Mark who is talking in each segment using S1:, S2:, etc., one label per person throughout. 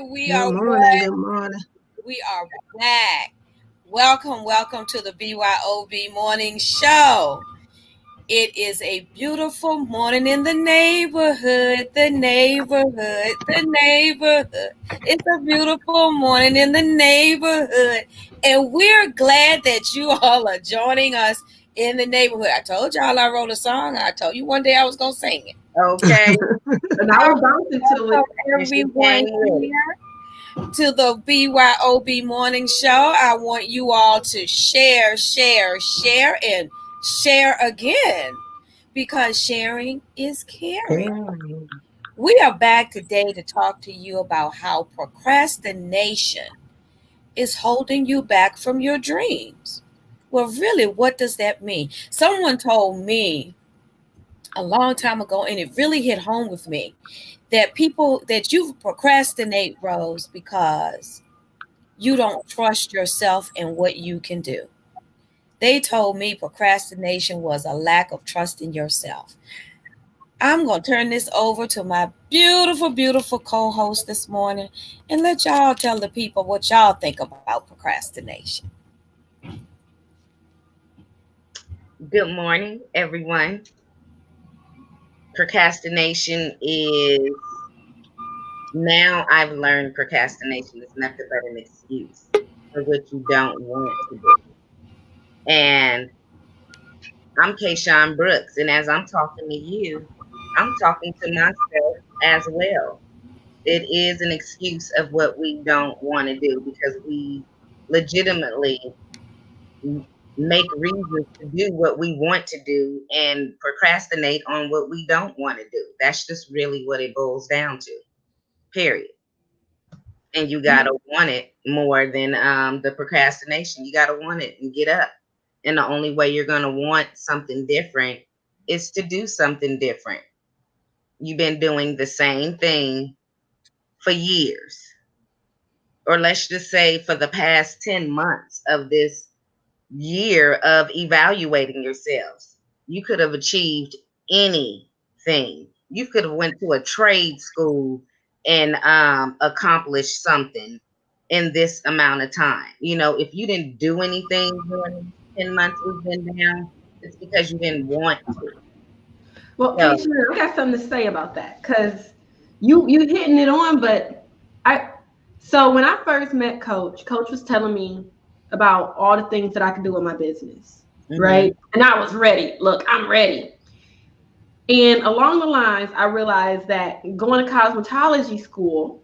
S1: We
S2: Good
S1: are
S2: morning. Good morning.
S1: we are back. Welcome to the BYOB Morning Show. It is a beautiful morning in the neighborhood, the neighborhood. It's a beautiful morning in the neighborhood. And we're glad that you all are joining us in the neighborhood. I told y'all I wrote a song. I told you one day I was going to sing it.
S3: Okay. And I was bouncing to it.
S1: Everyone here to the BYOB Morning Show. I want you all to share, and share again because sharing is caring. We are back today to talk to you about how procrastination is holding you back from your dreams. Well, really, what does that mean? Someone told me a long time ago, and it really hit home with me that you procrastinate, Rose, because you don't trust yourself and what you can do. They told me procrastination was a lack of trust in yourself. I'm going to turn this over to my beautiful co host this morning and let y'all tell the people what y'all think about procrastination.
S3: Good morning, everyone. Procrastination is I've learned procrastination is nothing but an excuse for what you don't want to do. And I'm Kayshawn Brooks, and as I'm talking to you, I'm talking to myself as well. It is an excuse of what we don't want to do because we legitimately make reasons to do what we want to do and procrastinate on what we don't want to do. That's just really what it boils down to. Period. And you gotta want it more than the procrastination. You gotta want it and get up. And the only way you're gonna want something different is to do something different. You've been doing the same thing for years, or let's just say for the past 10 months of this year of evaluating yourselves. You could have achieved anything. You could have went to a trade school and accomplished something in this amount of time. If you didn't do anything during 10 months we've been down, it's because you didn't want to.
S4: Well, Keisha, I got something to say about that because you hitting it on, but so when I first met Coach was telling me about all the things that I could do in my business, right? And I was ready. Look, I'm ready. And along the lines, I realized that going to cosmetology school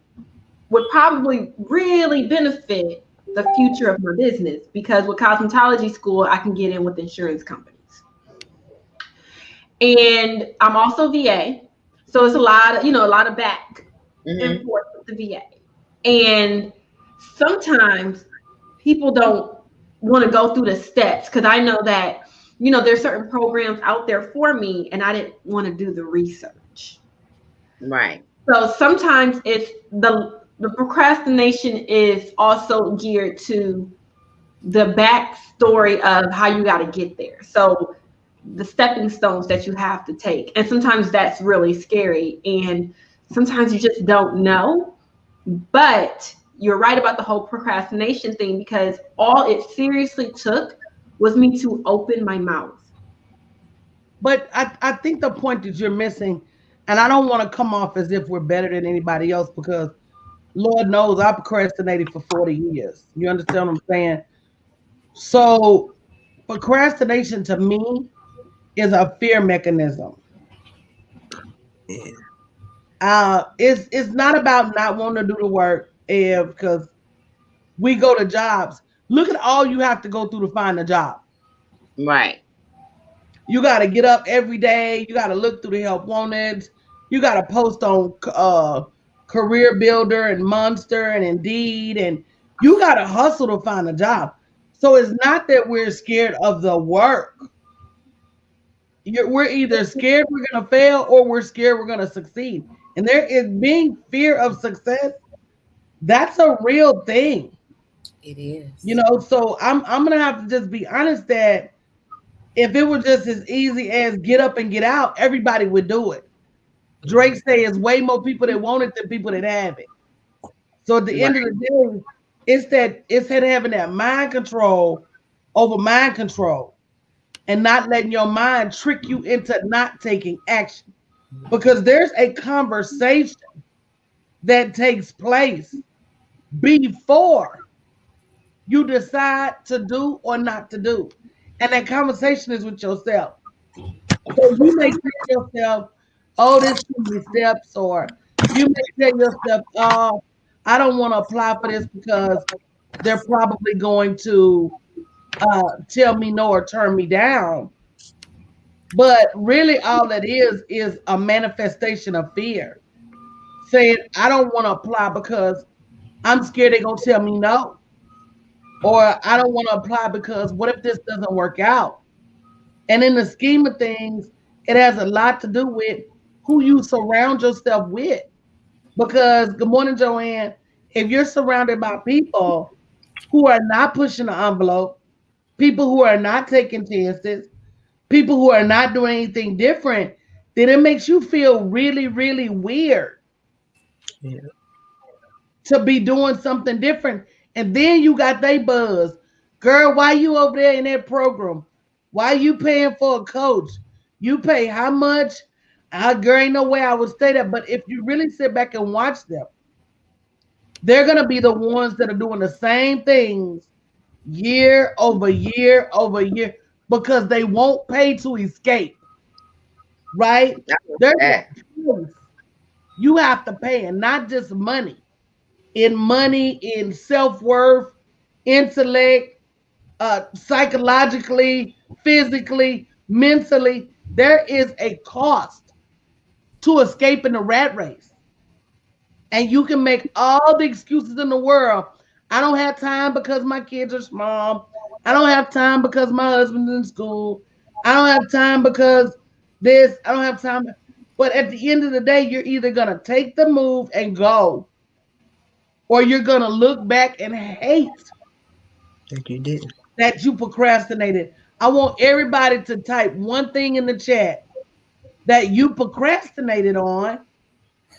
S4: would probably really benefit the future of my business because with cosmetology school, I can get in with insurance companies. And I'm also VA. So it's a lot of back and forth with the VA. And sometimes people don't want to go through the steps because I know that, there's certain programs out there for me and I didn't want to do the research.
S3: Right.
S4: So sometimes it's the procrastination is also geared to the backstory of how you got to get there. So the stepping stones that you have to take. And sometimes that's really scary. And sometimes you just don't know. But you're right about the whole procrastination thing because all it seriously took was me to open my mouth.
S2: But I think the point that you're missing, and I don't want to come off as if we're better than anybody else because Lord knows I procrastinated for 40 years. You understand what I'm saying? So procrastination to me is a fear mechanism. It's not about not wanting to do the work because we go to jobs. Look at all you have to go through to find a job.
S3: Right.
S2: You got to get up every day. You got to look through the help wanted. You got to post on Career Builder and Monster and Indeed, and you got to hustle to find a job. So it's not that we're scared of the work. We're either scared we're going to fail or we're scared we're going to succeed. And there is being fear of success. That's a real thing.
S1: It is.
S2: So I'm going to have to just be honest that if it was just as easy as get up and get out, everybody would do it. Drake say it's way more people that want it than people that have it. So at the end of
S3: Right.
S2: the day, it's that having that mind control over mind control and not letting your mind trick you into not taking action. Because there's a conversation that takes place before you decide to do or not to do. And that conversation is with yourself. So you may tell yourself, oh, this too many steps, or you may tell yourself, oh, I don't want to apply for this because they're probably going to tell me no or turn me down. But really, all that is a manifestation of fear, saying, I don't want to apply because I'm scared they're going to tell me no. Or I don't want to apply because what if this doesn't work out? And in the scheme of things, it has a lot to do with who you surround yourself with. Because, good morning, Joanne, if you're surrounded by people who are not pushing the envelope, people who are not taking chances, people who are not doing anything different, then it makes you feel really, really weird
S5: Yeah.
S2: to be doing something different. And then you got they buzz. Girl, why you over there in that program? Why you paying for a coach? You pay how much? Girl, ain't no way I would stay there. But if you really sit back and watch them, they're gonna be the ones that are doing the same things year over year over year because they won't pay to escape, right?
S3: I love
S2: There's
S3: that.
S2: a price you have to pay, and not just money, in self-worth, intellect, psychologically, physically, mentally. There is a cost to escaping the rat race. And you can make all the excuses in the world. I don't have time because my kids are small. I don't have time because my husband's in school. I don't have time because this. I don't have time. But at the end of the day, you're either going to take the move and go, or you're going to look back and hate
S5: That you did.
S2: that you procrastinated. I want everybody to type one thing in the chat that you procrastinated on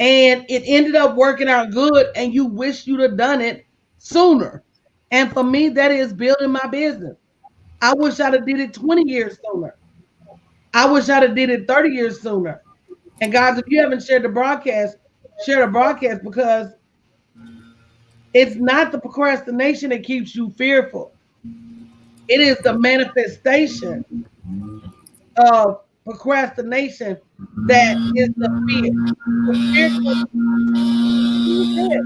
S2: and it ended up working out good and you wish you'd have done it sooner. And for me, that is building my business. I wish I'd have did it 20 years sooner. I wish I'd have did it 30 years sooner. And guys, if you haven't shared the broadcast, share the broadcast because it's not the procrastination that keeps you fearful. It is the manifestation of procrastination that is the fear. The fear comes from it.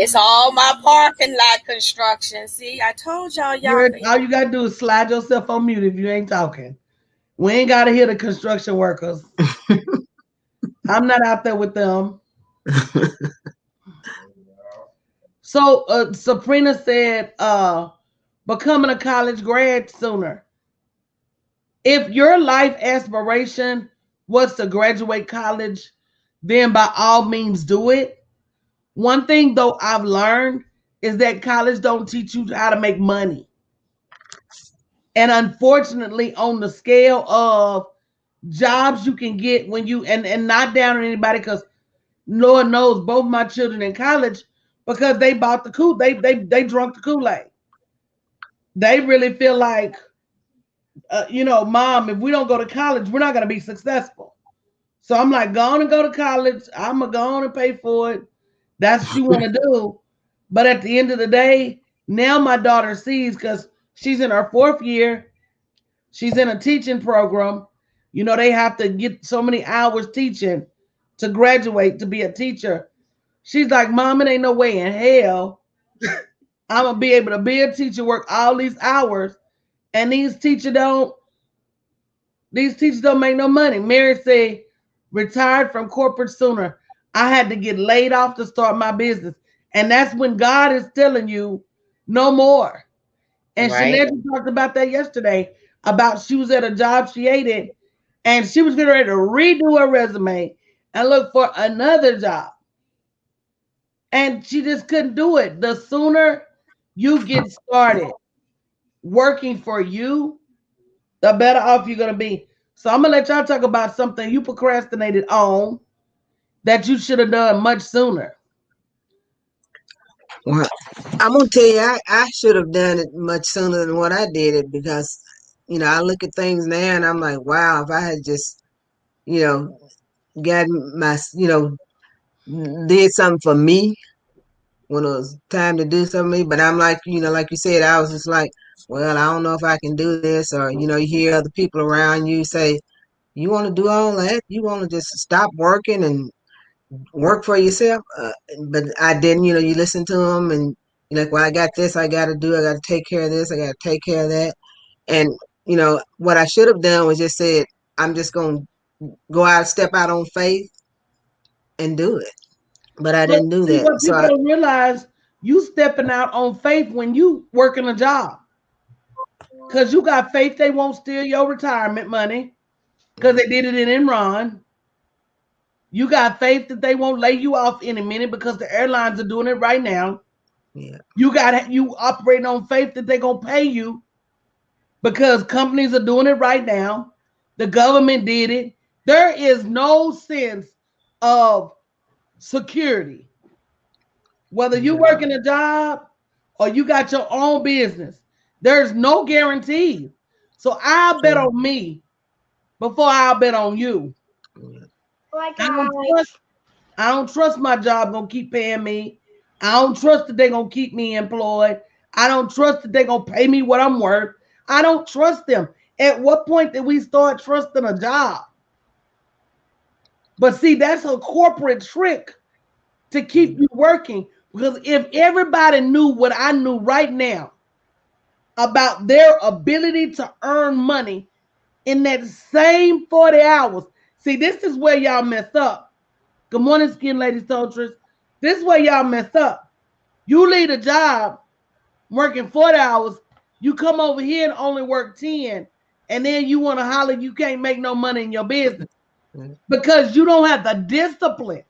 S1: It's all my parking lot construction. See, I told y'all
S2: You're,
S1: could.
S2: all you gotta do is slide yourself on mute if you ain't talking. We ain't gotta hear the construction workers. I'm not out there with them. So Sabrina said, becoming a college grad sooner. If your life aspiration was to graduate college, then by all means do it. One thing though I've learned is that college don't teach you how to make money. And unfortunately, on the scale of jobs you can get when you and not down on anybody because Lord knows both my children in college because they bought the Kool they drunk the Kool-Aid. They really feel like mom, if we don't go to college, we're not gonna be successful. So I'm like, go on and go to college. I'm gonna go on and pay for it. That's what you want to do. But at the end of the day, now my daughter sees because she's in her fourth year. She's in a teaching program. They have to get so many hours teaching to graduate to be a teacher. She's like, Mom, it ain't no way in hell I'm gonna be able to be a teacher, work all these hours, and these teachers don't make no money. Mary said, retired from corporate sooner. I had to get laid off to start my business. And that's when God is telling you no more. And
S3: Right.
S2: Shanette talked about that yesterday, about she was at a job she hated and she was getting ready to redo her resume and look for another job. And she just couldn't do it. The sooner you get started working for you, the better off you're going to be. So I'm going to let y'all talk about something you procrastinated on that you should have done much sooner?
S5: Well, I'm gonna tell you, I should have done it much sooner than what I did it because, I look at things now and I'm like, wow, if I had just, you know, gotten did something for me when it was time to do something for me. But I'm like, like you said, I was just like, well, I don't know if I can do this, or you hear other people around you say, you want to do all that? You want to just stop working and work for yourself? But I didn't. You listen to them and you're like, well, I got this, I got to do, I got to take care of this, I got to take care of that. And what I should have done was just said, I'm just gonna go out, step out on faith, and do it. But I
S2: But
S5: didn't do
S2: see,
S5: that.
S2: what
S5: So
S2: people don't realize, you stepping out on faith when you working a job. Because you got faith they won't steal your retirement money because they did it in Enron. You got faith that they won't lay you off in a minute because the airlines are doing it right now.
S5: yeah,
S2: You operating on faith that they're gonna pay you because companies are doing it right now. The government did it. There is no sense of security. Whether you work in a job or you got your own business, there's no guarantee. So I'll bet
S5: true.
S2: on me before I'll bet on you.
S5: Yeah,
S2: I don't trust I don't trust my job gonna keep paying me. I don't trust that they're gonna keep me employed. I don't trust that they're gonna pay me what I'm worth. I don't trust them. At what point did we start trusting a job? But see, that's a corporate trick to keep
S5: yeah,
S2: you working. Because if everybody knew what I knew right now about their ability to earn money in that same 40 hours, see, this is where y'all mess up. Good morning, Skin Lady Soldiers. This is where y'all mess up. You leave a job working 40 hours, you come over here and only work 10, and then you want to holler you can't make no money in your business
S5: yeah,
S2: because you don't have the discipline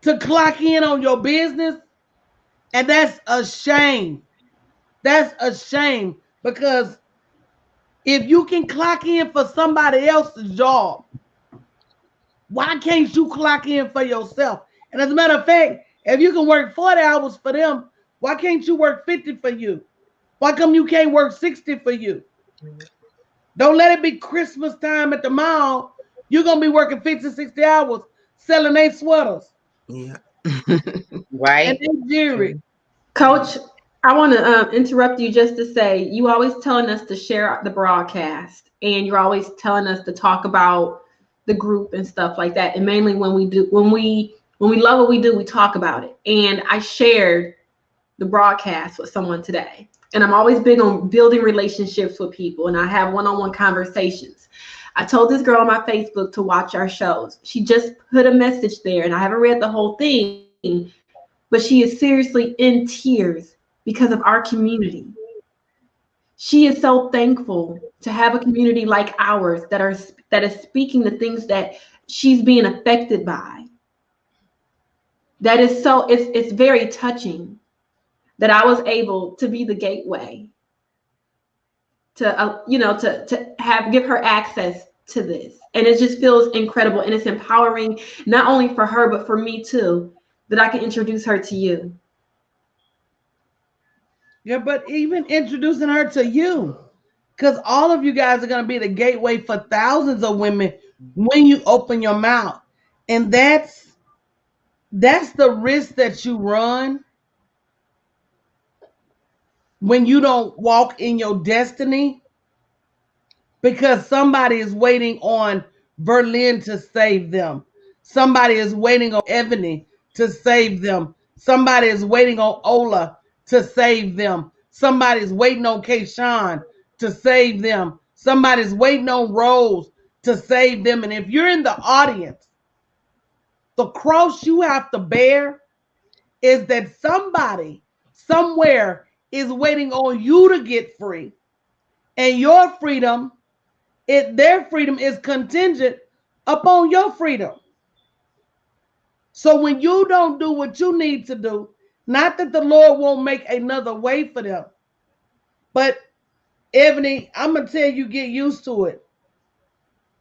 S2: to clock in on your business. And that's a shame. That's a shame because if you can clock in for somebody else's job, why can't you clock in for yourself? And as a matter of fact, if you can work 40 hours for them, why can't you work 50 for you? Why come you can't work 60 for you? Don't let it be Christmas time at the mall. You're going to be working 50, 60 hours selling their sweaters
S5: yeah.
S2: and
S3: Right?
S2: their jewelry.
S5: True.
S4: Coach, I want to interrupt you just to say you always telling us to share the broadcast, and you're always telling us to talk about the group and stuff like that. And mainly when we love what we do, we talk about it. And I shared the broadcast with someone today, and I'm always big on building relationships with people, and I have one-on-one conversations. I told this girl on my Facebook to watch our shows. She just put a message there, and I haven't read the whole thing, but she is seriously in tears because of our community. She is so thankful to have a community like ours that is speaking the things that she's being affected by. That is so it's very touching that I was able to be the gateway to to have give her access to this. And it just feels incredible, and it's empowering not only for her but for me too, that I can introduce her to you.
S2: Yeah, but even introducing her to you, because all of you guys are going to be the gateway for thousands of women when you open your mouth. And that's the risk that you run when you don't walk in your destiny because somebody is waiting on Berlin to save them. Somebody is waiting on Ebony to save them. Somebody is waiting on Ola to save them. Somebody's waiting on Kayshawn to save them. Somebody's waiting on Rose to save them. And if you're in the audience, the cross you have to bear is that somebody somewhere is waiting on you to get free. And your freedom, their freedom is contingent upon your freedom. So when you don't do what you need to do, not that the Lord won't make another way for them, but Ebony, I'm gonna tell you, get used to it.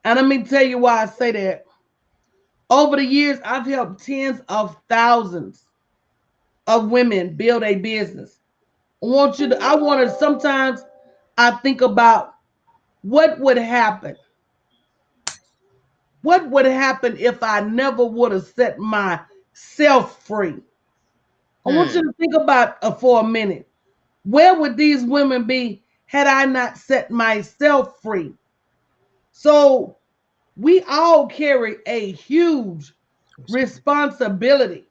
S2: And let me tell you why I say that. Over the years, I've helped tens of thousands of women build a business. I want to sometimes I think about what would happen. What would happen if I never would have set myself free? I want you
S3: Hmm.
S2: to think about for a minute. Where would these women be had I not set myself free? So we all carry a huge responsibility.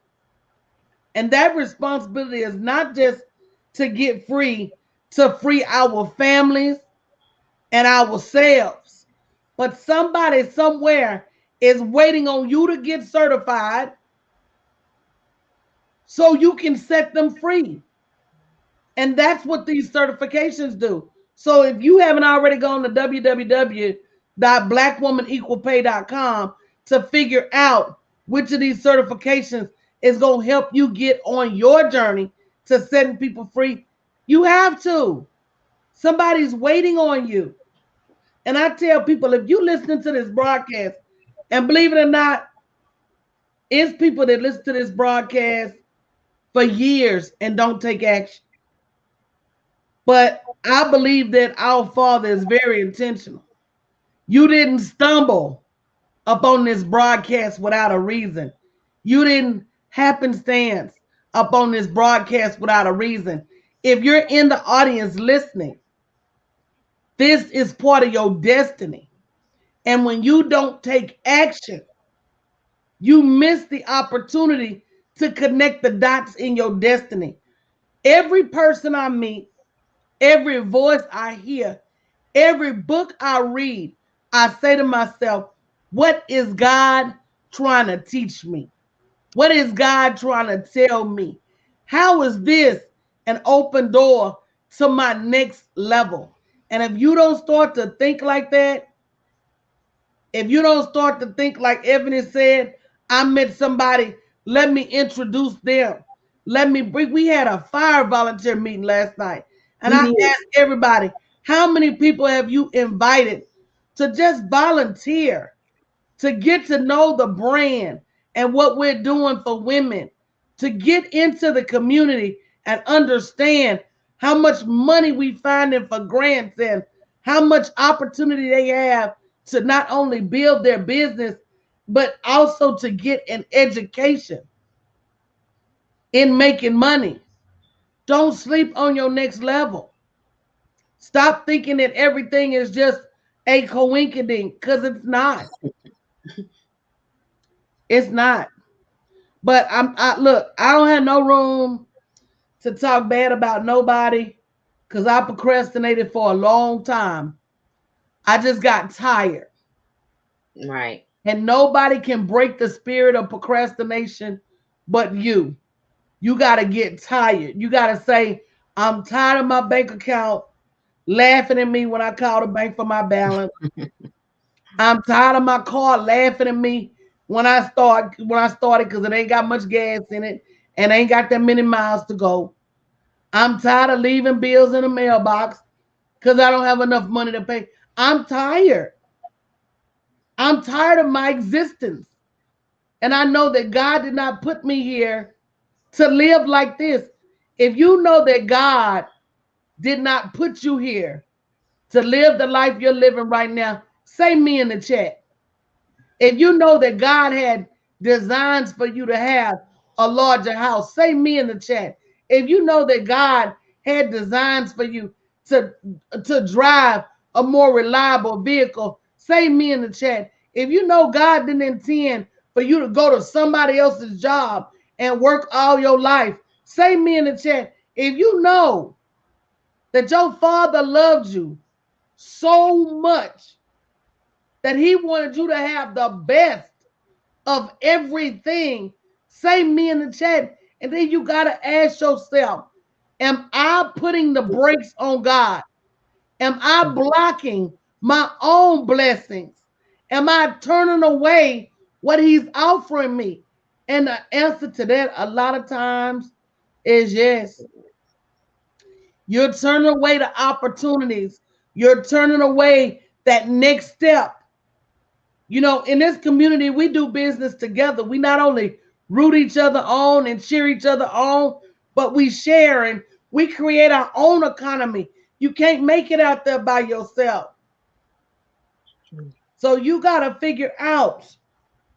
S2: And that responsibility is not just to get free, to free our families and ourselves, but somebody somewhere is waiting on you to get certified so you can set them free. And that's what these certifications do. So if you haven't already gone to www.blackwomanequalpay.com to figure out which of these certifications is going to help you get on your journey to setting people free, you have to. Somebody's waiting on you. And I tell people, if you listen to this broadcast, and believe it or not, it's people that listen to this broadcast for years and don't take action. But I believe that our Father is very intentional. You didn't stumble upon this broadcast without a reason. You didn't happenstance upon this broadcast without a reason. If you're in the audience listening, this is part of your destiny. And when you don't take action, you miss the opportunity to connect the dots in your destiny. Every person I meet, every voice I hear, every book I read, I say to myself, what is God trying to teach me? What is God trying to tell me? How is this an open door to my next level? And if you don't start to think like that, if you don't start to think like Ebony said, I met somebody, let me introduce them. Let me bring, we had a fire volunteer meeting last night. And
S4: We
S2: I
S4: did.
S2: asked everybody, how many people have you invited to just volunteer, to get to know the brand and what we're doing for women, to get into the community and understand how much money we finding for grants and how much opportunity they have to not only build their business, but also to get an education in making money. Don't sleep on your next level. Stop thinking that everything is just a coincidence because it's not. It's not. But I look, I don't have no room to talk bad about nobody because I procrastinated for a long time. I just got tired.
S3: Right.
S2: And nobody can break the spirit of procrastination but you. You got to get tired. You got to say, I'm tired of my bank account laughing at me when I call the bank for my balance. I'm tired of my car laughing at me when I started because it ain't got much gas in it and ain't got that many miles to go. I'm tired of leaving bills in the mailbox because I don't have enough money to pay. I'm tired. I'm tired of my existence. And I know that God did not put me here to live like this. If you know that God did not put you here to live the life you're living right now, say me in the chat. If you know that God had designs for you to have a larger house, say me in the chat. If you know that God had designs for you to, to drive a more reliable vehicle, say me in the chat. If you know God didn't intend for you to go to somebody else's job and work all your life, say me in the chat. If you know that your father loved you so much that he wanted you to have the best of everything, say me in the chat. And then you got to ask yourself, am I putting the brakes on God? Am I blocking my own blessings? Am I turning away what he's offering me? And the answer to that a lot of times is yes. You're turning away the opportunities. You're turning away that next step In this community, we do business together. We not only root each other on and cheer each other on, but we share and we create our own economy. You can't make it out there by yourself. So you got to figure out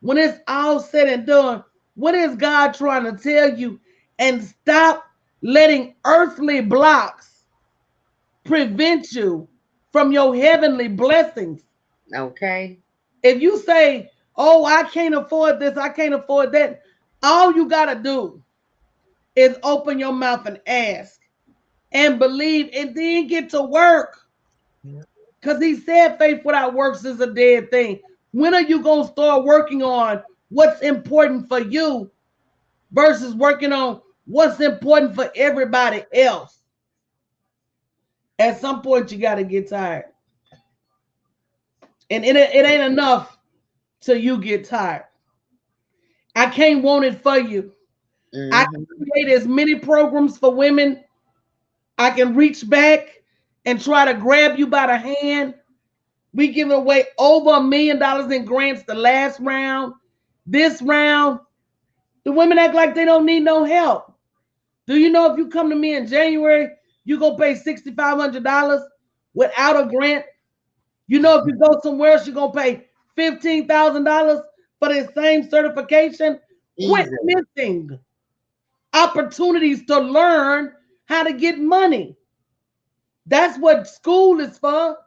S2: when it's all said and done, what is God trying to tell you? And stop letting earthly blocks prevent you from your heavenly blessings.
S3: Okay.
S2: If you say, oh, I can't afford this, I can't afford that, all you got to do is open your mouth and ask and believe and then get to work. Because he said faith without works is a dead thing. When are you going to start working on what's important for you versus working on what's important for everybody else? At some point, you got to get tired. And it ain't enough till you get tired. I can't want it for you. I
S3: Mm-hmm.
S2: can create as many programs for women. I can reach back and try to grab you by the hand. We giving away over $1 million in grants the last round. This round, the women act like they don't need no help. Do you know if you come to me in January, you go pay $6,500 without a grant? You know if you go somewhere else, you're gonna pay $15,000 for the same certification? Quit
S3: Easy.
S2: missing opportunities to learn how to get money. That's what school is for.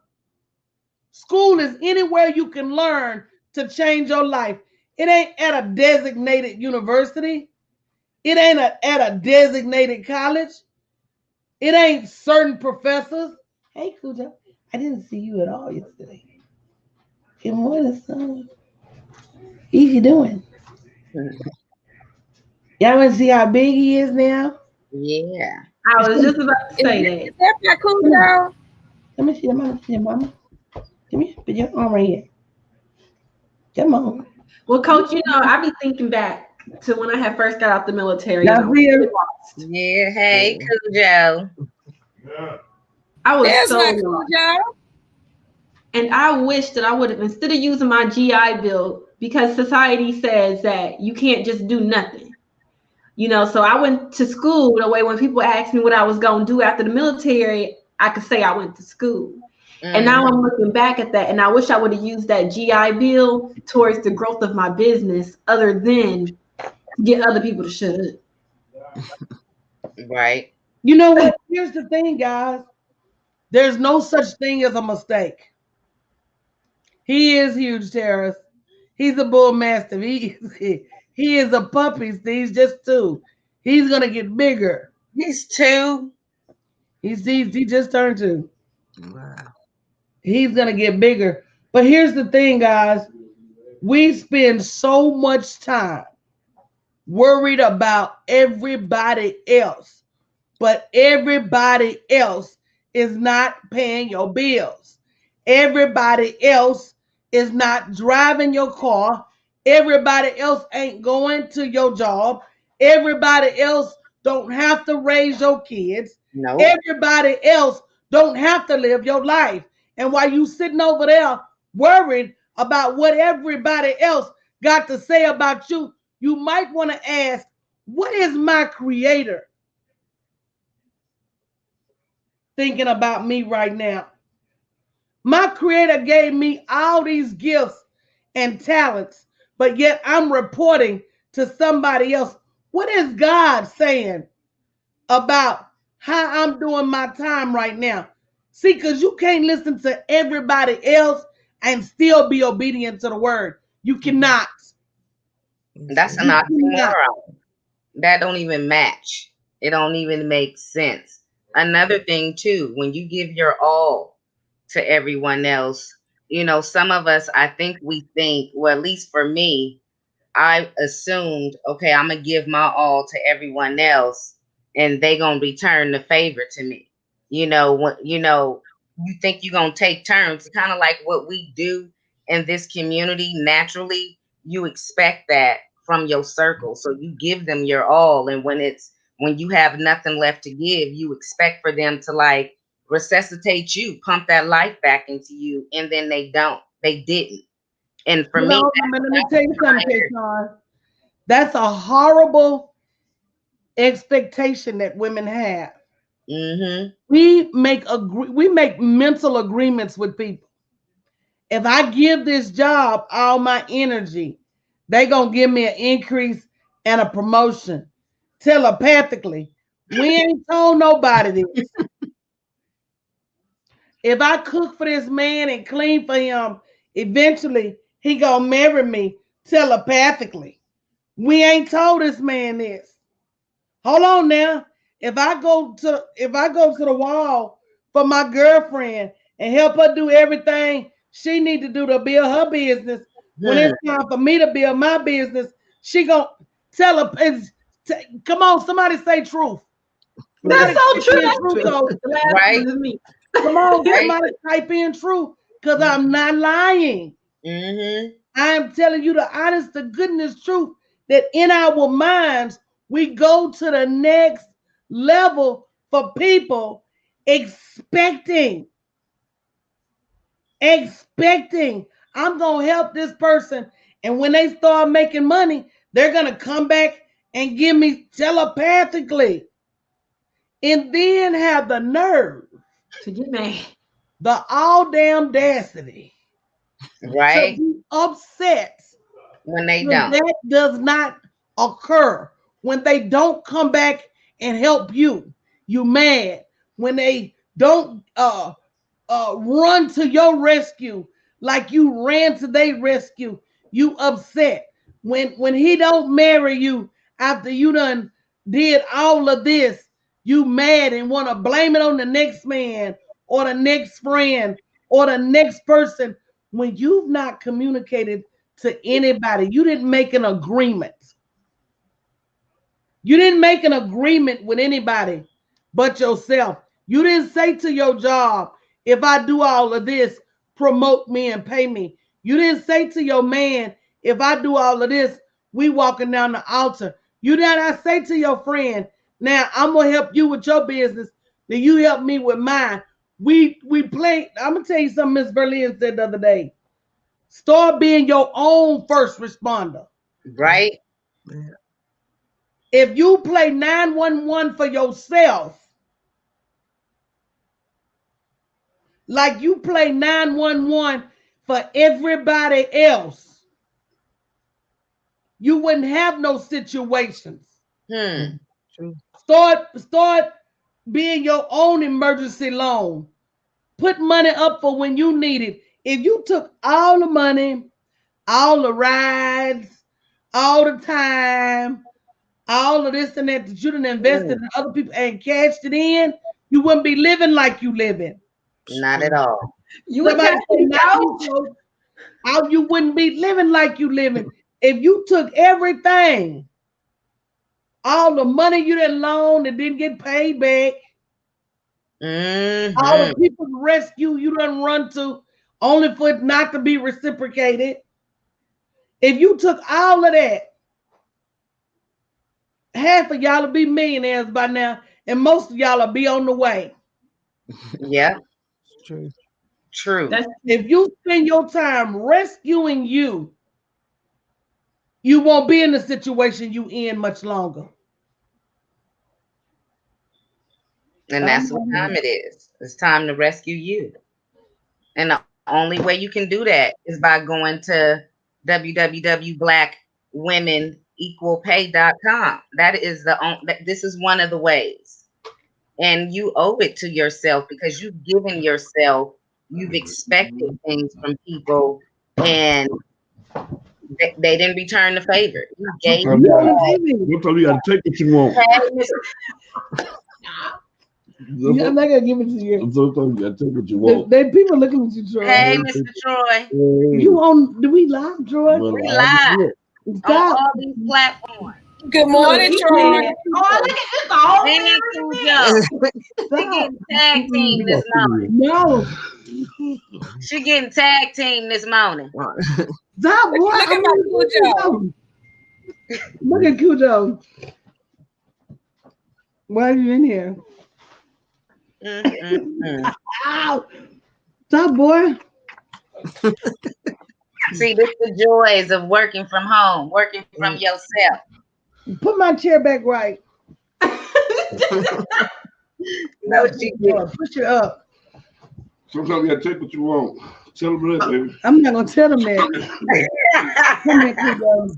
S2: School is anywhere you can learn to change your life. It ain't at a designated university. It ain't at a designated college. It ain't certain professors. Hey, Kuja, I didn't see you at all yesterday. Good morning, son. How you doing? Y'all want to see how big he is now?
S3: Yeah.
S4: I was just about to say
S1: Is that my cool girl?
S2: Let me see your mama. See your mama. Come here. Put your arm right here. Come on.
S4: that. Well, Coach, I be thinking back to when I had first got out the military and I
S2: Y'all
S4: was
S2: see
S4: really
S2: her?
S4: lost.
S3: Yeah. Hey, Cujo.
S4: I was
S1: There's
S4: so
S1: my cool
S4: lost.
S1: girl.
S4: And I wish that I would have, instead of using my GI Bill, because society says that you can't just do nothing. So I went to school the way when people asked me what I was going to do after the military, I could say I went to school. And now
S3: Mm-hmm.
S4: I'm looking back at that, and I wish I would have used that GI Bill towards the growth of my business other than get other people to shut up.
S3: Right.
S2: You know what? Here's the thing, guys. There's no such thing as a mistake. He is huge, Terrace. He's a bull mastiff. He is a puppy. He's just two. He's gonna get bigger.
S3: He's two.
S2: He just turned two.
S5: Wow.
S2: He's gonna get bigger. But here's the thing, guys. We spend so much time worried about everybody else, but everybody else is not paying your bills. Everybody else is not driving your car. Everybody else ain't going to your job. Everybody else don't have to raise your kids.
S3: Nope.
S2: Everybody else don't have to live your life. And while you sitting over there worried about what everybody else got to say about you, you might want to ask, what is my creator thinking about me right now? My creator gave me all these gifts and talents, but yet I'm reporting to somebody else. What is God saying about how I'm doing my time right now? See, because you can't listen to everybody else and still be obedient to the word. You cannot.
S3: That's an
S2: You cannot.
S3: oxymoron. That don't even match. It don't even make sense. Another thing too, when you give your all to everyone else, some of us, I think we think, well, at least for me, I assumed, okay, I'm gonna give my all to everyone else, and they gonna return the favor to me. You think you're gonna take turns, kind of like what we do in this community. Naturally, you expect that from your circle, so you give them your all, and when you have nothing left to give, you expect for them to like resuscitate you, pump that life back into you, and then they don't. They didn't. And for
S2: You
S3: me,
S2: know, let me tell you something, Keshawn. That's a horrible expectation that women have.
S3: mm-hmm.
S2: We make mental agreements with people. If I give this job all my energy, they gonna give me an increase and a promotion telepathically. We ain't told nobody this. If I cook for this man and clean for him, eventually he gonna marry me telepathically. We ain't told this man this. Hold on now. If I go to the wall for my girlfriend and help her do everything she need to do to build her business, when
S3: Hmm.
S2: it's time for me to build my business, she gonna tell her. Come on, somebody say truth.
S4: That's
S2: Somebody
S4: so
S2: type
S4: true.
S2: in truth.
S4: That's
S2: So
S4: the last
S3: Right,
S4: one is me.
S2: come on,
S3: right.
S2: somebody type in truth, because I'm not lying.
S3: Mm-hmm.
S2: I'm telling you the honest to goodness truth that in our minds, we go to the next level for people expecting, expecting, I'm going to help this person. And when they start making money, they're going to come back and give me telepathically and then have the nerve,
S4: To get mad.
S2: the all damn audacity to
S3: Right.
S2: be upset
S3: When they
S2: when
S3: don't.
S2: that does not occur, when they don't come back and help you, you mad. When they don't run to your rescue like you ran to their rescue, you upset. When he don't marry you after you done did all of this, you mad and want to blame it on the next man or the next friend or the next person when you've not communicated to anybody. You didn't make an agreement. You didn't make an agreement with anybody but yourself. You didn't say to your job, if I do all of this, promote me and pay me. You didn't say to your man, if I do all of this, we walking down the altar. You did not say to your friend, now I'm gonna help you with your business, then you help me with mine. We play. I'm gonna tell you something Miss Berlin said the other day. Start being your own first responder.
S3: Right.
S5: Yeah.
S2: If you play 911 for yourself, like you play 911 for everybody else, you wouldn't have no situations.
S3: Hmm.
S5: True.
S2: Start being your own emergency loan. Put money up for when you need it. If you took all the money, all the rides, all the time, all of this and that you done invested
S3: Hmm.
S2: in other people and cashed it in, you wouldn't be living like you living.
S5: It's
S3: Not at
S5: true.
S3: all.
S4: You would
S2: Somebody
S4: test
S2: say,
S4: me,
S2: not me,
S4: coach.
S2: so how you wouldn't be living like you living. If you took everything, all the money you didn't loan and didn't get paid back, all
S3: Mm-hmm.
S2: the people to rescue you done run to, only for it not to be reciprocated. If you took all of that, half of y'all will be millionaires by now, and most of y'all will be on the way.
S3: Yeah.
S5: It's true.
S3: True.
S4: That's
S2: If you spend your time rescuing you, you won't be in the situation you in much longer.
S3: And that's what
S2: Um,
S3: time it is. It's time to rescue you. And the only way you can do that is by going to www.blackwomenequalpay.com. That is this is one of the ways. And you owe it to yourself because you've given yourself, you've expected things from people, and they didn't return the favor. You gave
S2: you know, baby,
S6: Sometimes you gotta take what you want.
S3: hey, Miss
S2: I'm not gonna give it to you.
S6: Sometimes you gotta take what you
S2: They,
S6: want.
S2: they people looking at you,
S3: hey,
S2: Troy.
S3: Mr. Troy.
S2: You on? Do we live, Troy?
S6: Well,
S3: We
S6: I
S3: live
S6: look.
S3: on
S2: Stop.
S3: all these platforms.
S1: Good
S4: look,
S1: morning,
S4: he
S1: Troy.
S4: said, oh, look at this the whole
S3: And
S4: family
S3: Cujo. She
S2: Stop.
S3: getting tag team
S6: You
S3: this
S6: got
S3: morning.
S2: No.
S3: She getting tag team this morning.
S2: Stop, boy.
S1: Look at
S2: I'm
S1: my
S2: looking at
S1: Cujo.
S2: Cujo. Look at Cujo. Why are you in here?
S3: Mm-mm-mm.
S2: Ow. Stop, boy.
S3: See, this the joys of working from home, working from yourself.
S2: Put my chair back right.
S3: No, she did.
S2: Push it up.
S6: Sometimes you gotta take what you want. Tell them that, baby.
S2: I'm not gonna tell them that. Come here, Kugo.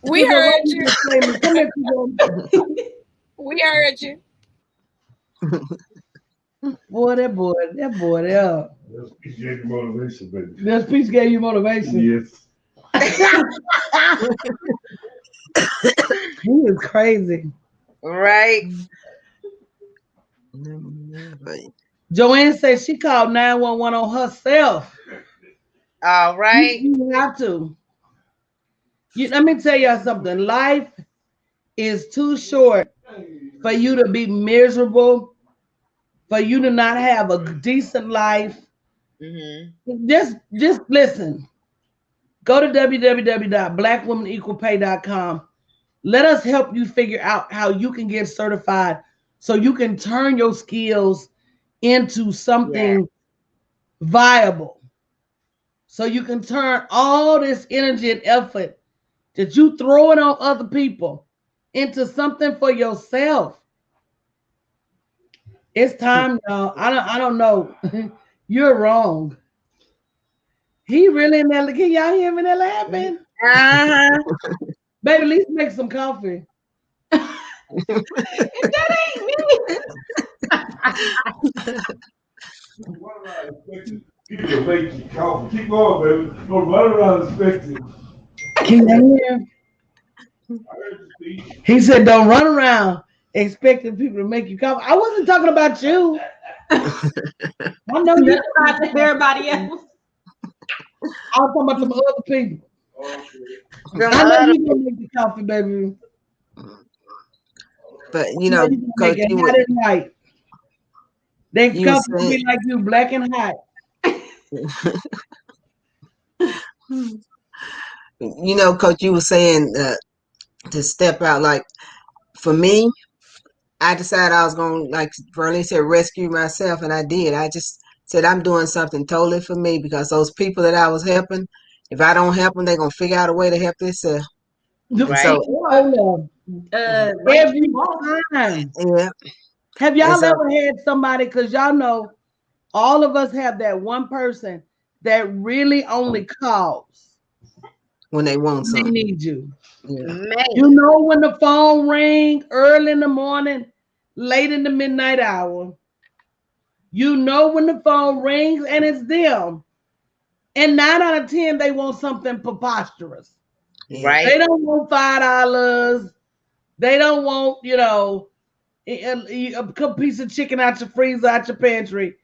S1: We
S2: Kugo, why
S1: heard
S2: you
S1: you.
S2: just play me? Come here, Kugo.
S1: We heard you.
S2: Boy, that boy, there.
S6: That speech gave you motivation, baby.
S2: That speech gave you motivation.
S6: Yes.
S2: He is crazy.
S3: Right.
S2: Joanne says she called 911 on herself.
S3: All right.
S2: You have to. Let me tell y'all something. Life is too short for you to be miserable, for you to not have a decent life.
S3: Mm-hmm.
S2: Just listen. Go to www.blackwomanequalpay.com. Let us help you figure out how you can get certified so you can turn your skills into something viable. So you can turn all this energy and effort that you throwing on other people into something for yourself. It's time, y'all. I don't know. You're wrong. He really in there. Can y'all hear me? They're laughing.
S3: Uh-huh.
S2: Baby, at least make some coffee.
S4: That ain't me.
S6: People can make you coffee. Keep going, baby. Don't run around expecting.
S2: Can you hear?
S6: I heard you speak.
S2: He said, don't run around expecting people to make you coffee. I wasn't talking about you. I know you.
S4: That's not to everybody else.
S2: I was talking about some other people.
S3: Them
S2: I know
S3: other
S2: you gonna make the coffee, baby.
S5: But
S2: You know you gonna
S5: Coach,
S2: make it hot and white. They
S5: you was
S2: coffee will be like you, black and hot.
S5: Coach, you were saying to step out. Like for me, I decided I was going to, like Verlene said, rescue myself, and I did. I just said I'm doing something totally for me because those people that I was helping, if I don't help them, they're gonna figure out a way to help themselves.
S3: Right.
S2: So every time.
S5: Yeah.
S2: Have
S5: And
S2: y'all
S5: so
S2: ever had somebody? Because y'all know, all of us have that one person that really only calls
S5: when they want
S2: when they
S5: something,
S2: need you.
S5: yeah.
S3: Man.
S2: You know when the phone ring early in the morning, late in the midnight hour. You know when the phone rings and it's them. And 9 out of 10, they want something preposterous.
S5: Yeah.
S3: Right.
S2: They don't want $5. They don't want, a piece of chicken out your freezer, out your pantry.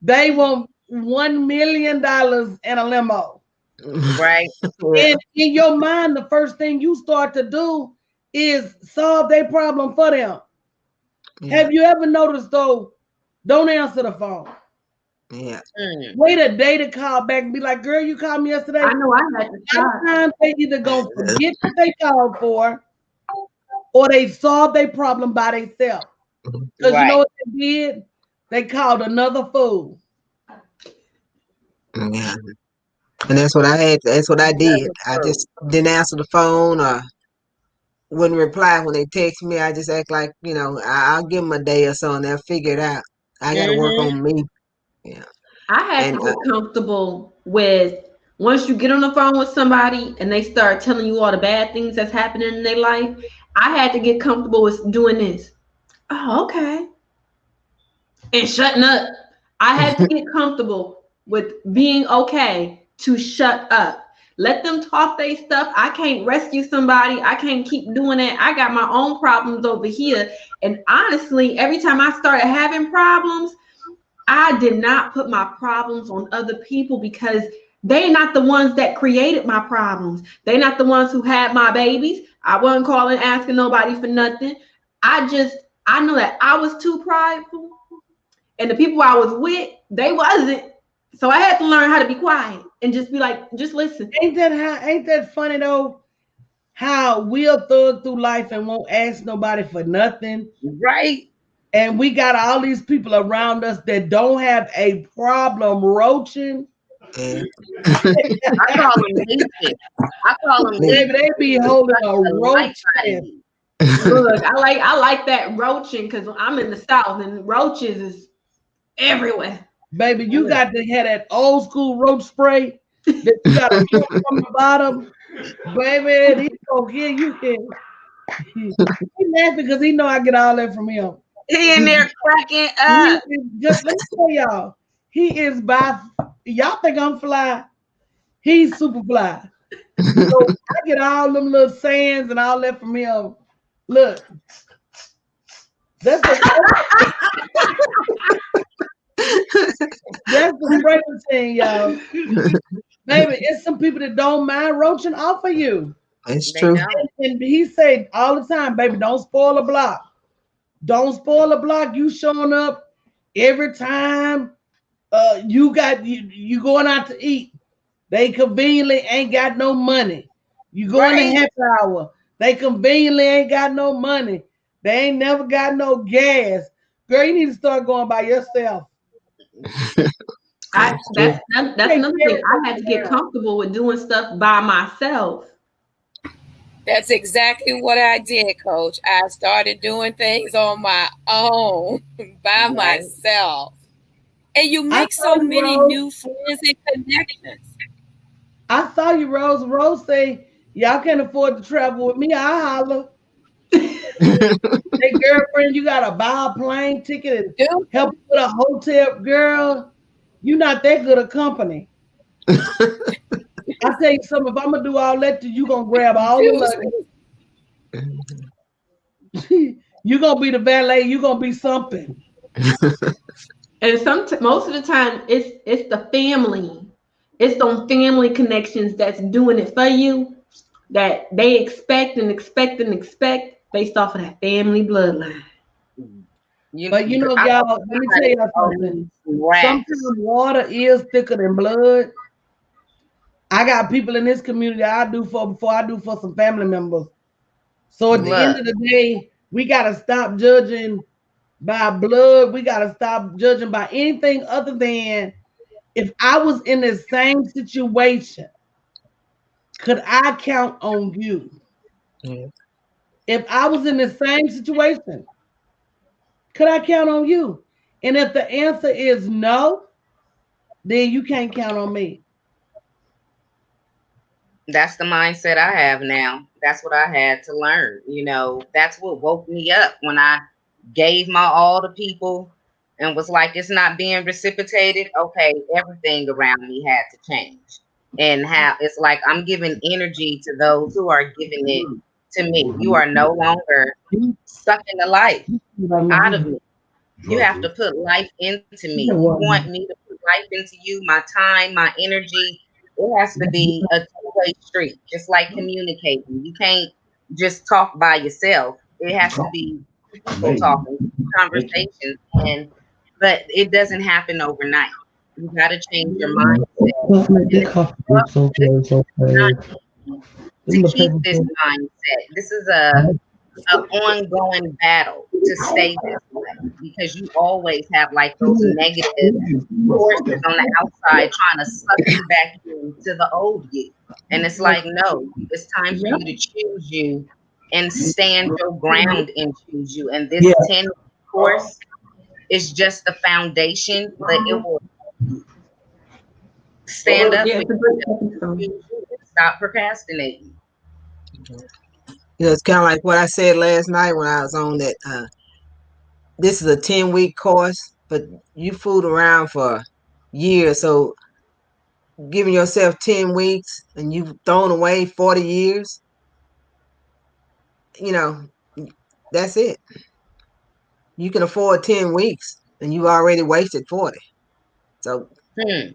S2: They want $1 million and a limo.
S3: Right.
S5: Yeah.
S2: And in your mind, the first thing you start to do is solve their problem for them.
S5: Yeah.
S2: Have you ever noticed though? Don't answer the phone.
S5: Yeah.
S2: Wait a day to call back and be like, girl, you called me yesterday.
S4: I know I had to stop.
S2: Sometimes they either gonna forget what they called for or they solved their problem by themselves. Because you know
S3: Right.
S2: what they did? They called another fool.
S5: Yeah. And that's what I had. That's what I did. I just didn't answer the phone or wouldn't reply when they text me. I just act like, I'll give them a day or so and they'll figure it out. I got to work
S3: Mm-hmm.
S5: on me. Yeah.
S4: I had to
S5: And
S4: get comfortable with once you get on the phone with somebody and they start telling you all the bad things that's happening in their life. I had to get comfortable with doing this. Oh, okay. And shutting up. I had to get comfortable with being okay to shut up. Let them talk their stuff. I can't rescue somebody. I can't keep doing it. I got my own problems over here. And honestly, every time I started having problems, I did not put my problems on other people because they're not the ones that created my problems. They're not the ones who had my babies. I wasn't calling, asking nobody for nothing. I know that I was too prideful, and the people I was with, they wasn't. So I had to learn how to be quiet and just be like, just listen.
S2: Ain't that funny though? How we'll thug through life and won't ask nobody for nothing.
S3: Right.
S2: And we got all these people around us that don't have a problem roaching.
S5: Yeah.
S3: I call them leeches. I call them
S5: Me.
S2: Baby,
S3: leeches.
S2: they be
S3: They
S2: holding
S3: suck
S2: a
S3: the life
S2: roach
S3: out of
S2: test.
S3: you.
S4: Look, I like that roaching because I'm in the South and roaches is everywhere.
S2: Baby, you got to have that old school roach spray that you got to pump from the bottom. Baby, he's gonna get you. He laughing because he know I get all that from him.
S3: He in there cracking
S2: He
S3: up.
S2: is just let me tell y'all, he is by y'all think I'm fly. He's super fly. So I get all them little sayings and all that from him. Look, that's the spray thing, y'all. Baby, it's some people that don't mind roaching off of you.
S5: It's
S3: They
S5: true.
S3: don't.
S2: And he say all the time, baby, don't spoil a block. Don't spoil a block. You showing up every time you going out to eat. They conveniently ain't got no money. You go in the
S3: Right.
S2: happy hour. They conveniently ain't got no money. They ain't never got no gas. Girl, you need to start going by yourself.
S4: I
S5: It's true.
S4: that's
S2: Take
S4: another
S2: care
S4: thing.
S2: of
S4: I had to get
S2: yourself.
S4: comfortable with doing stuff by myself.
S1: That's exactly what I did, Coach. I started doing things on my own by
S3: Right.
S1: myself. And you
S2: I
S1: make
S2: saw
S1: so
S2: you,
S1: many
S2: Rose.
S1: new friends and connections.
S2: I saw you, Rose. Rose say, y'all can't afford to travel with me. I holler. Hey, girlfriend, you got to buy a plane ticket and
S1: Do
S2: help with a hotel. Girl, you not that good a company. I tell you something, if I'm going to do all that, you going to grab all the
S1: choose
S2: luggage. You going to be the valet. You going to be something.
S4: And most of the time, it's the family. It's those family connections that's doing it for you that they expect and expect and expect based off of that family bloodline.
S2: But you know,
S3: I hope
S2: y'all, let me tell
S3: somebody
S2: y'all
S3: told
S2: something.
S3: me some rats.
S2: Sometimes water is thicker than blood. I got people in this community I do for before I do for some family members. So at the end
S3: Look,
S2: of the day, we gotta stop judging by blood. We gotta stop judging by anything other than if I was in the same situation, could I count on you?
S5: Yeah.
S2: If I was in the same situation, could I count on you? And if the answer is no, then you can't count on me.
S3: that's the mindset I have now. That's what I had to learn. That's what woke me up when I gave my all to people and was like, it's not being reciprocated. Okay, everything around me had to change. And how it's like I'm giving energy to those who are giving it to me. You are no longer sucking the life out of me. You have to put life into me. You want me to put life into you, my time, my energy. It has to be a two-way street, just like communicating. You can't just talk by yourself. It has to be people talking, conversations, and but it doesn't happen overnight. You got to change your mindset, and this book, this is not easy to keep this mindset. This is a ongoing battle to stay this way because you always have like those negative forces on the outside trying to suck you back into the old you. And it's like, no, it's time for you to choose you and stand your ground and choose you. And this
S2: Yeah.
S3: 10 course is just the foundation, but it will stand up
S4: Yeah,
S3: for
S4: it's a great
S3: you,
S4: stepping stone.
S3: choose you, and stop procrastinating.
S5: It's kind of like what I said last night when I was on that. This is a 10-week course, but you fooled around for years. So giving yourself 10 weeks and you've thrown away 40 years, you know, that's it. You can afford 10 weeks and you already wasted 40. So
S3: Hmm.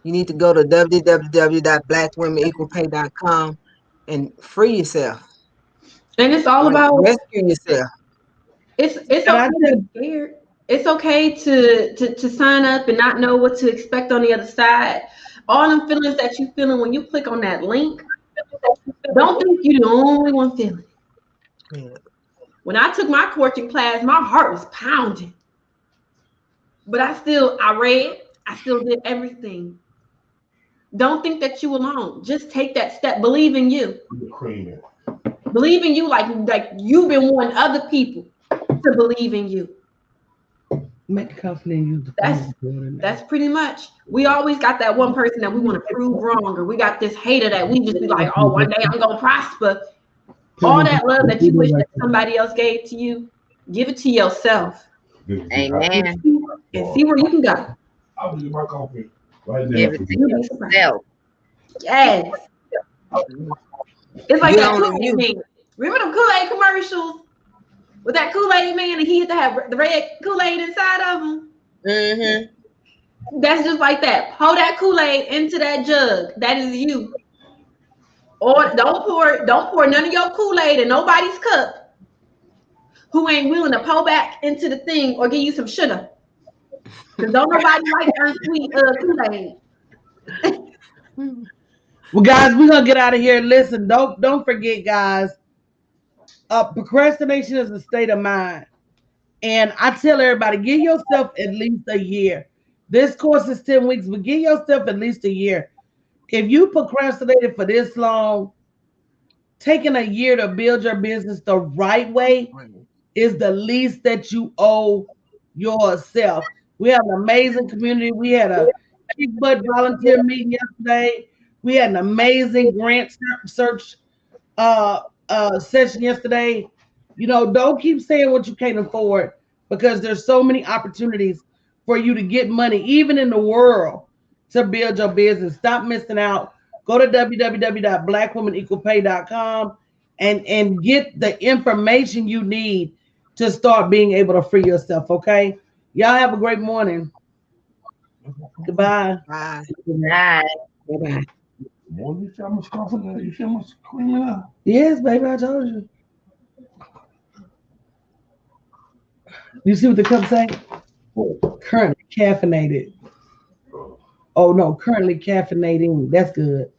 S5: you need to go to www.blackwomenequalpay.com and free yourself.
S4: And it's all
S5: Like
S4: about
S5: rescue yourself.
S4: it's
S2: And I
S4: okay to
S2: tell
S4: be scared. It's okay to sign up and not know what to expect on the other side. All them feelings that you feeling when you click on that link, don't think you're the only one feeling it.
S5: Yeah.
S4: When I took my coaching class, my heart was pounding. But I read, I still did everything. Don't think that you alone. Just take that step. Believe in you.
S6: Cream
S4: Believe in you like you've been wanting other people to believe in you.
S2: Make confident use the phone.
S4: That's pretty much. We always got that one person that we want to prove wrong, or we got this hater that we just be like, oh, one day I'm gonna prosper. All that love that you wish that somebody else gave to you, give it to yourself.
S3: Amen.
S4: And see where you can go.
S6: I'll do my coffee right now.
S3: Give it to yourself.
S4: Yes. It's like
S5: Get
S4: that
S5: on
S4: Kool-Aid
S5: you.
S4: man. Remember them Kool-Aid commercials with that Kool-Aid man and he had to have the red Kool-Aid inside of him?
S3: Mm-hmm.
S4: That's just like that. Pour that Kool-Aid into that jug. That is you. Or don't pour none of your Kool-Aid in nobody's cup who ain't willing to pour back into the thing or give you some sugar. Because don't nobody like unsweet Kool-Aid.
S2: Well, guys, we're gonna get out of here. Listen, don't forget, guys. Procrastination is a state of mind, and I tell everybody, give yourself at least a year. This course is 10 weeks, but give yourself at least a year. If you procrastinated for this long, taking a year to build your business the right way is the least that you owe yourself. We have an amazing community. We had a kick butt volunteer meeting yesterday. We had an amazing grant search session yesterday. You know, don't keep saying what you can't afford because there's so many opportunities for you to get money, even in the world, to build your business. Stop missing out. Go to www.blackwomanequalpay.com and get the information you need to start being able to free yourself. Okay. Y'all have a great morning. Goodbye.
S5: Bye.
S3: Good night.
S2: Bye-bye.
S6: Boy, you see how much coffee there? You see how much cream in there?
S2: Yes, baby, I told you. You see what the cup say? Currently caffeinated. Oh no, currently caffeinating. That's good.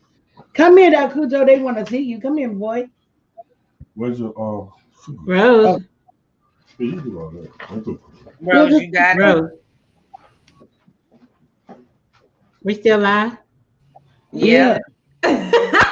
S2: Come here, now, Cujo. They want to see you. Come here, boy.
S6: Where's your
S4: Rose.
S6: you do all that? That's okay.
S3: Rose, you got it.
S4: Rose. We still live?
S3: Yeah.
S2: Yeah.